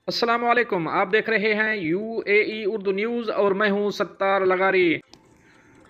अस्सलाम वालेकुम। आप देख रहे हैं UAE उर्दू न्यूज़ और मैं हूं सत्तार लगारी।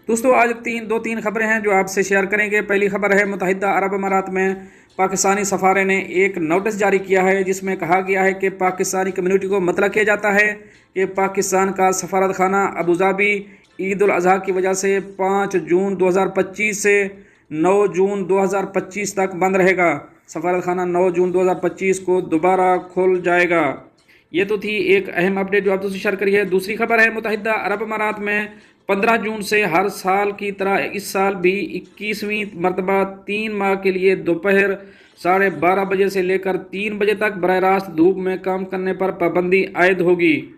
दोस्तों, आज दो तीन खबरें हैं जो आपसे शेयर करेंगे। पहली खबर है, मुत्तहिदा अरब अमारात में पाकिस्तानी सफ़ारे ने एक नोटिस जारी किया है जिसमें कहा गया है कि पाकिस्तानी कम्युनिटी को मतलब किया जाता है कि पाकिस्तान का सफारत खाना अबूधाबी ईद उल अजहा की वजह से 5 जून 2025 से 9 जून 2025 तक बंद रहेगा। सफारत खाना 9 जून 2025 को दोबारा खुल जाएगा। ये तो थी एक अहम अपडेट जो आप दोस्तों शेयर करी है। दूसरी खबर है, मुत्तहिदा अरब अमारात में 15 जून से हर साल की तरह इस साल भी 21वीं मरतबा 3 माह के लिए दोपहर 12:30 बजे से लेकर 3 बजे तक बरह रास्त धूप में काम करने पर पाबंदी आयद होगी।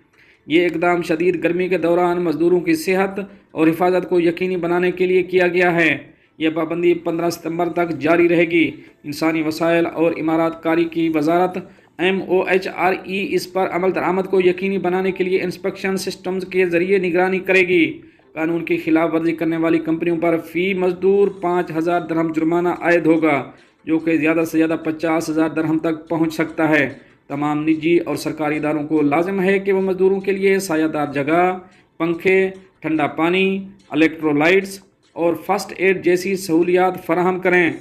ये इकदाम शदीद गर्मी के दौरान मजदूरों की सेहत और हिफाजत को यकीनी बनाने के लिए किया गया है। यह पाबंदी 15 सितंबर तक जारी रहेगी। इंसानी वसाइल और इमारत कारी की वजारत MOHRE इस पर अमल दरामद को यकीनी बनाने के लिए इंस्पेक्शन सिस्टम्स के जरिए निगरानी करेगी। कानून की खिलाफ वर्जी करने वाली कंपनियों पर फी मजदूर 5,000 दरहम जुर्माना आयद होगा, जो कि ज़्यादा से ज़्यादा 50,000 दरहम तक पहुंच सकता है। तमाम निजी और सरकारी इदारों को लाजिम है कि वह मजदूरों के लिए सायादार जगह, पंखे, ठंडा पानी, इलेक्ट्रोलाइट्स और फर्स्ट एड जैसी सहूलियात फराहम करें।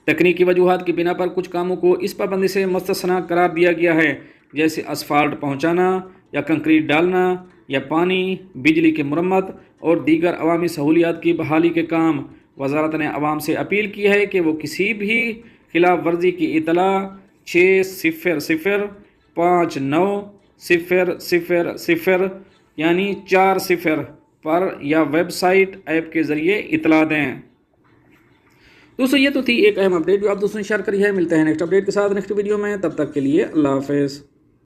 तकनीकी वजूहात की बिना पर कुछ कामों को इस पाबंदी से मुस्तस्ना करार दिया गया है, जैसे असफाल्ट पहुंचाना या कंक्रीट डालना या पानी, बिजली की मुरम्मत और दीगर अवामी सहूलियात की बहाली के काम। वजारत ने अवाम से अपील की है कि वो किसी भी खिलाफ वर्जी की इतला 6005900 यानी 40 पर या वेबसाइट ऐप के ज़रिए इतला दें। दोस्तों, ये तो थी एक अहम अपडेट जो आप दोस्तों ने शेयर करी है। मिलते हैं नेक्स्ट अपडेट के साथ नेक्स्ट वीडियो में। तब तक के लिए अल्लाह हाफ़िज़।